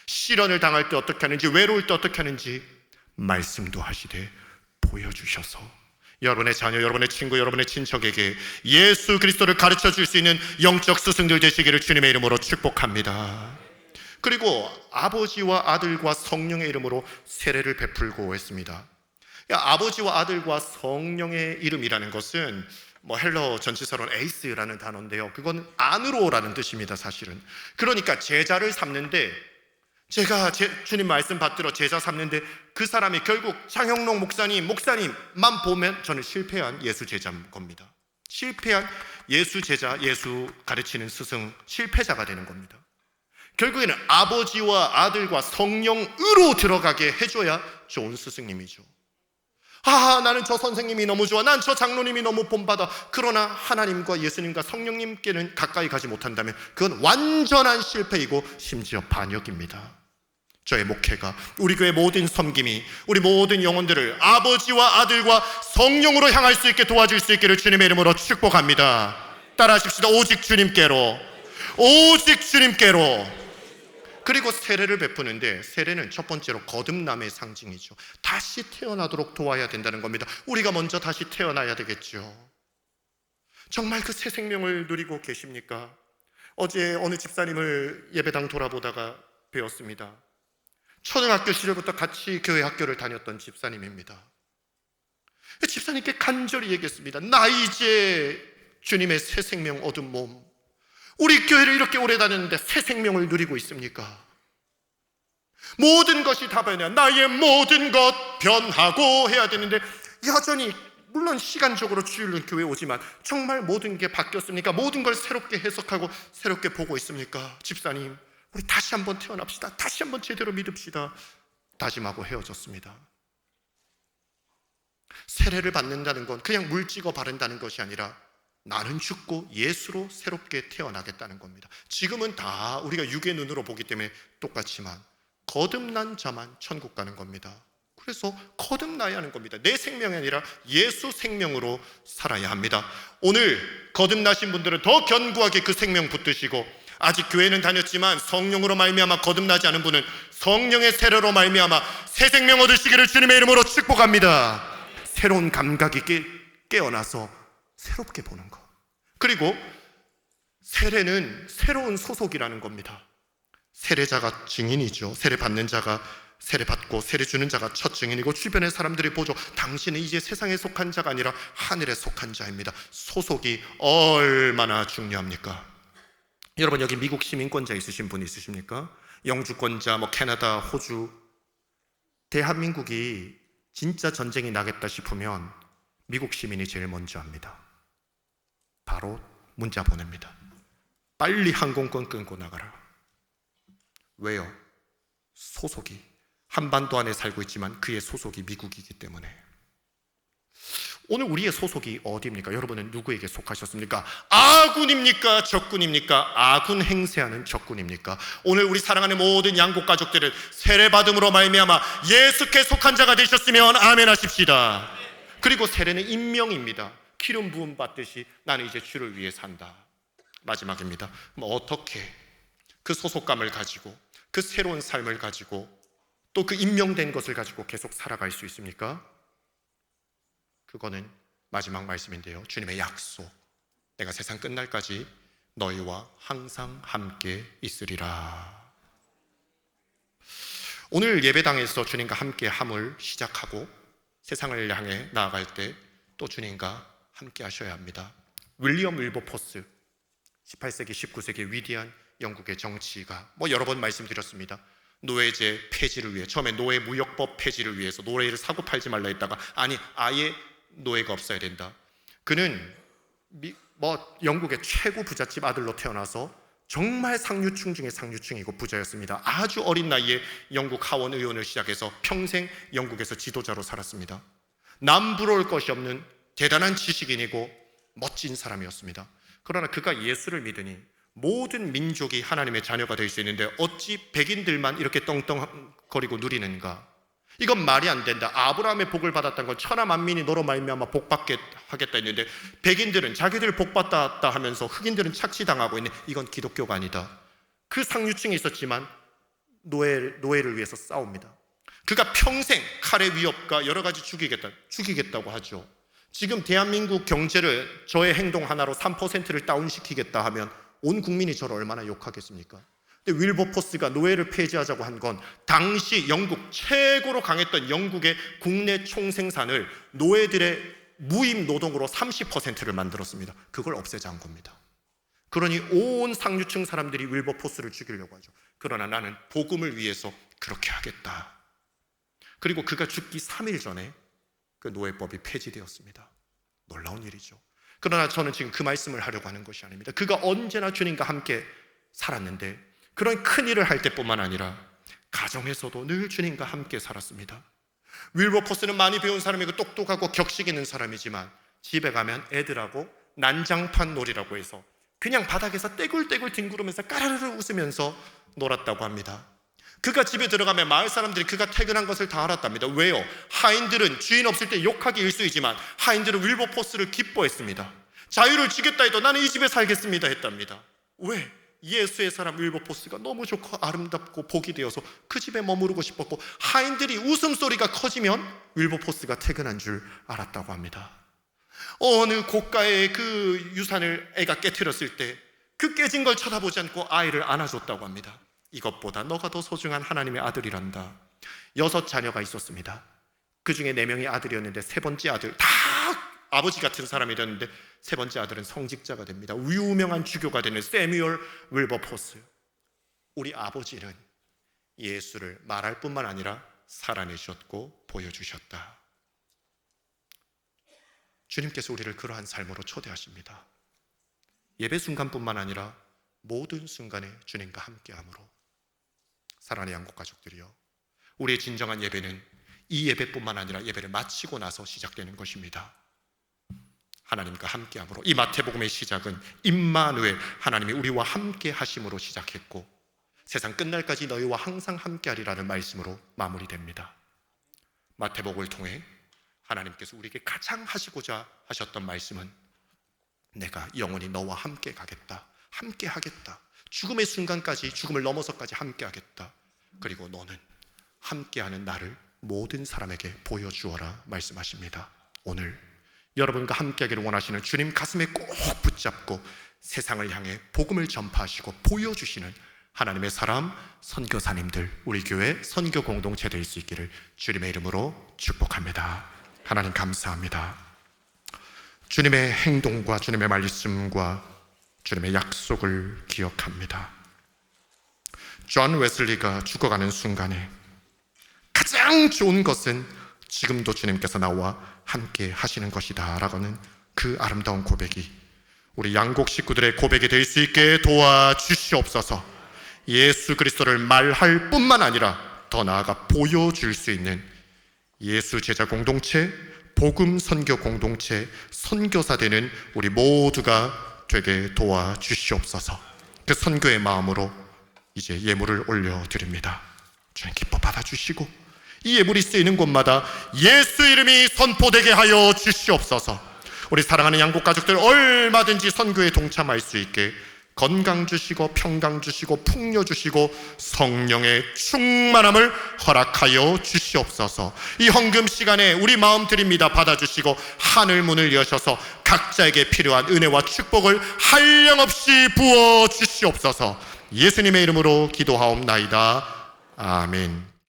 시련을 당할 때 어떻게 하는지, 외로울 때 어떻게 하는지 말씀도 하시되 보여주셔서 여러분의 자녀, 여러분의 친구, 여러분의 친척에게 예수 그리스도를 가르쳐 줄 수 있는 영적 스승들 되시기를 주님의 이름으로 축복합니다. 그리고 아버지와 아들과 성령의 이름으로 세례를 베풀고 했습니다. 아버지와 아들과 성령의 이름이라는 것은 헬러 전치사로는 에이스라는 단어인데요, 그건 안으로라는 뜻입니다. 사실은 그러니까 제자를 삼는데, 제가 주님 말씀 받들어 제자 삼는데 그 사람이 결국 장형록 목사님만 보면 저는 실패한 예수 제자인 겁니다. 실패한 예수 제자, 예수 가르치는 스승, 실패자가 되는 겁니다. 결국에는 아버지와 아들과 성령으로 들어가게 해줘야 좋은 스승님이죠. 나는 저 선생님이 너무 좋아, 난 저 장로님이 너무 본받아. 그러나 하나님과 예수님과 성령님께는 가까이 가지 못한다면 그건 완전한 실패이고 심지어 반역입니다. 저의 목회가, 우리 교회 모든 섬김이, 우리 모든 영혼들을 아버지와 아들과 성령으로 향할 수 있게 도와줄 수 있기를 주님의 이름으로 축복합니다. 따라하십시다. 오직 주님께로, 오직 주님께로. 그리고 세례를 베푸는데, 세례는 첫 번째로 거듭남의 상징이죠. 다시 태어나도록 도와야 된다는 겁니다. 우리가 먼저 다시 태어나야 되겠죠. 정말 그 새 생명을 누리고 계십니까? 어제 어느 집사님을 예배당 돌아보다가 배웠습니다. 초등학교 시절부터 같이 교회 학교를 다녔던 집사님입니다. 집사님께 간절히 얘기했습니다. 나 이제 주님의 새 생명 얻은 몸, 우리 교회를 이렇게 오래 다녔는데 새 생명을 누리고 있습니까? 모든 것이 다 변해야, 나의 모든 것 변하고 해야 되는데 여전히, 물론 시간적으로 주일은 교회 오지만 정말 모든 게 바뀌었습니까? 모든 걸 새롭게 해석하고 새롭게 보고 있습니까? 집사님, 우리 다시 한번 태어납시다. 다시 한번 제대로 믿읍시다. 다짐하고 헤어졌습니다. 세례를 받는다는 건 그냥 물 찍어 바른다는 것이 아니라 나는 죽고 예수로 새롭게 태어나겠다는 겁니다. 지금은 다 우리가 육의 눈으로 보기 때문에 똑같지만 거듭난 자만 천국 가는 겁니다. 그래서 거듭나야 하는 겁니다. 내 생명이 아니라 예수 생명으로 살아야 합니다. 오늘 거듭나신 분들은 더 견고하게 그 생명 붙드시고, 아직 교회는 다녔지만 성령으로 말미암아 거듭나지 않은 분은 성령의 세례로 말미암아 새 생명 얻으시기를 주님의 이름으로 축복합니다. 새로운 감각이 깨어나서 새롭게 보는 것. 그리고 세례는 새로운 소속이라는 겁니다. 세례자가 증인이죠. 세례 받는 자가 세례 받고 세례 주는 자가 첫 증인이고, 주변의 사람들이 보죠. 당신은 이제 세상에 속한 자가 아니라 하늘에 속한 자입니다. 소속이 얼마나 중요합니까? 여러분, 여기 미국 시민권자 있으신 분 있으십니까? 영주권자, 캐나다, 호주. 대한민국이 진짜 전쟁이 나겠다 싶으면 미국 시민이 제일 먼저 합니다. 바로 문자 보냅니다. 빨리 항공권 끊고 나가라. 왜요? 소속이, 한반도 안에 살고 있지만 그의 소속이 미국이기 때문에. 오늘 우리의 소속이 어디입니까? 여러분은 누구에게 속하셨습니까? 아군입니까? 적군입니까? 아군 행세하는 적군입니까? 오늘 우리 사랑하는 모든 양국 가족들을 세례받음으로 말미암아 예수께 속한 자가 되셨으면 아멘 하십시다. 그리고 세례는 임명입니다. 기름 부음 받듯이 나는 이제 주를 위해 산다. 마지막입니다. 그럼 어떻게 그 소속감을 가지고 그 새로운 삶을 가지고 또 그 임명된 것을 가지고 계속 살아갈 수 있습니까? 그거는 마지막 말씀인데요, 주님의 약속, 내가 세상 끝날까지 너희와 항상 함께 있으리라. 오늘 예배당에서 주님과 함께 함을 시작하고 세상을 향해 나아갈 때 또 주님과 함께 하셔야 합니다. 윌리엄 윌버포스, 18세기 19세기 위대한 영국의 정치가 여러 번 말씀드렸습니다. 노예제 폐지를 위해, 처음에 노예 무역법 폐지를 위해서 노예를 사고 팔지 말라 했다가 아니 아예 노예가 없어야 된다. 그는 영국의 최고 부잣집 아들로 태어나서 정말 상류층 중에 상류층이고 부자였습니다. 아주 어린 나이에 영국 하원 의원을 시작해서 평생 영국에서 지도자로 살았습니다. 남부러울 것이 없는 대단한 지식인이고 멋진 사람이었습니다. 그러나 그가 예수를 믿으니 모든 민족이 하나님의 자녀가 될 수 있는데 어찌 백인들만 이렇게 떵떵거리고 누리는가? 이건 말이 안 된다. 아브라함의 복을 받았다는 건 천하 만민이 너로 말미암아 복받게 하겠다 했는데 백인들은 자기들 복받았다 하면서 흑인들은 착취당하고 있네. 이건 기독교가 아니다. 그 상류층에 있었지만 노예를 위해서 싸웁니다. 그가 평생 칼의 위협과 여러 가지 죽이겠다고 하죠. 지금 대한민국 경제를 저의 행동 하나로 3%를 다운시키겠다 하면 온 국민이 저를 얼마나 욕하겠습니까? 근데 윌버포스가 노예를 폐지하자고 한 건 당시 영국 최고로 강했던 영국의 국내 총생산을 노예들의 무임 노동으로 30%를 만들었습니다. 그걸 없애자 한 겁니다. 그러니 온 상류층 사람들이 윌버포스를 죽이려고 하죠. 그러나 나는 복음을 위해서 그렇게 하겠다. 그리고 그가 죽기 3일 전에 그 노예법이 폐지되었습니다. 놀라운 일이죠. 그러나 저는 지금 그 말씀을 하려고 하는 것이 아닙니다. 그가 언제나 주님과 함께 살았는데 그런 큰 일을 할 때뿐만 아니라 가정에서도 늘 주님과 함께 살았습니다. 윌버포스는 많이 배운 사람이고 똑똑하고 격식 있는 사람이지만 집에 가면 애들하고 난장판 놀이라고 해서 그냥 바닥에서 떼굴떼굴 뒹구르면서 까르르 웃으면서 놀았다고 합니다. 그가 집에 들어가면 마을 사람들이 그가 퇴근한 것을 다 알았답니다. 왜요? 하인들은 주인 없을 때 욕하기 일쑤이지만 하인들은 윌버포스를 기뻐했습니다. 자유를 주겠다 해도 나는 이 집에 살겠습니다 했답니다. 왜? 예수의 사람 윌버포스가 너무 좋고 아름답고 복이 되어서 그 집에 머무르고 싶었고 하인들이 웃음소리가 커지면 윌버포스가 퇴근한 줄 알았다고 합니다. 어느 고가의 그 유산을 애가 깨트렸을 때 그 깨진 걸 쳐다보지 않고 아이를 안아줬다고 합니다. 이것보다 너가 더 소중한 하나님의 아들이란다. 6자녀가 있었습니다. 그 중에 4명이 아들이었는데 세 번째 아들 다 아버지 같은 사람이 되었는데 세 번째 아들은 성직자가 됩니다. 유명한 주교가 되는 세뮤얼 윌버포스. 우리 아버지는 예수를 말할 뿐만 아니라 살아내셨고 보여주셨다. 주님께서 우리를 그러한 삶으로 초대하십니다. 예배 순간뿐만 아니라 모든 순간에 주님과 함께함으로. 사랑하는 양국 가족들이요, 우리의 진정한 예배는 이 예배뿐만 아니라 예배를 마치고 나서 시작되는 것입니다. 하나님과 함께함으로. 이 마태복음의 시작은 임마누엘, 하나님이 우리와 함께 하심으로 시작했고 세상 끝날까지 너희와 항상 함께하리라는 말씀으로 마무리됩니다. 마태복음을 통해 하나님께서 우리에게 가장 하시고자 하셨던 말씀은 내가 영원히 너와 함께 가겠다, 함께 하겠다, 죽음의 순간까지, 죽음을 넘어서까지 함께 하겠다. 그리고 너는 함께하는 나를 모든 사람에게 보여주어라 말씀하십니다. 오늘 여러분과 함께하기를 원하시는 주님 가슴에 꼭 붙잡고 세상을 향해 복음을 전파하시고 보여주시는 하나님의 사람 선교사님들, 우리 교회 선교 공동체 될 수 있기를 주님의 이름으로 축복합니다. 하나님 감사합니다. 주님의 행동과 주님의 말씀과 주님의 약속을 기억합니다. 존 웨슬리가 죽어가는 순간에 가장 좋은 것은 지금도 주님께서 나와 함께 하시는 것이다 라고는 그 아름다운 고백이 우리 양곡 식구들의 고백이 될 수 있게 도와주시옵소서. 예수 그리스도를 말할 뿐만 아니라 더 나아가 보여줄 수 있는 예수 제자 공동체, 복음 선교 공동체 선교사 되는 우리 모두가 되게 도와주시옵소서. 그 선교의 마음으로 이제 예물을 올려드립니다. 주님 기뻐 받아주시고 이 예물이 쓰이는 곳마다 예수 이름이 선포되게 하여 주시옵소서. 우리 사랑하는 양국 가족들 얼마든지 선교에 동참할 수 있게 건강 주시고 평강 주시고 풍요 주시고 성령의 충만함을 허락하여 주시옵소서. 이 헌금 시간에 우리 마음 드립니다. 받아주시고 하늘 문을 여셔서 각자에게 필요한 은혜와 축복을 한량없이 부어 주시옵소서. 예수님의 이름으로 기도하옵나이다. 아멘.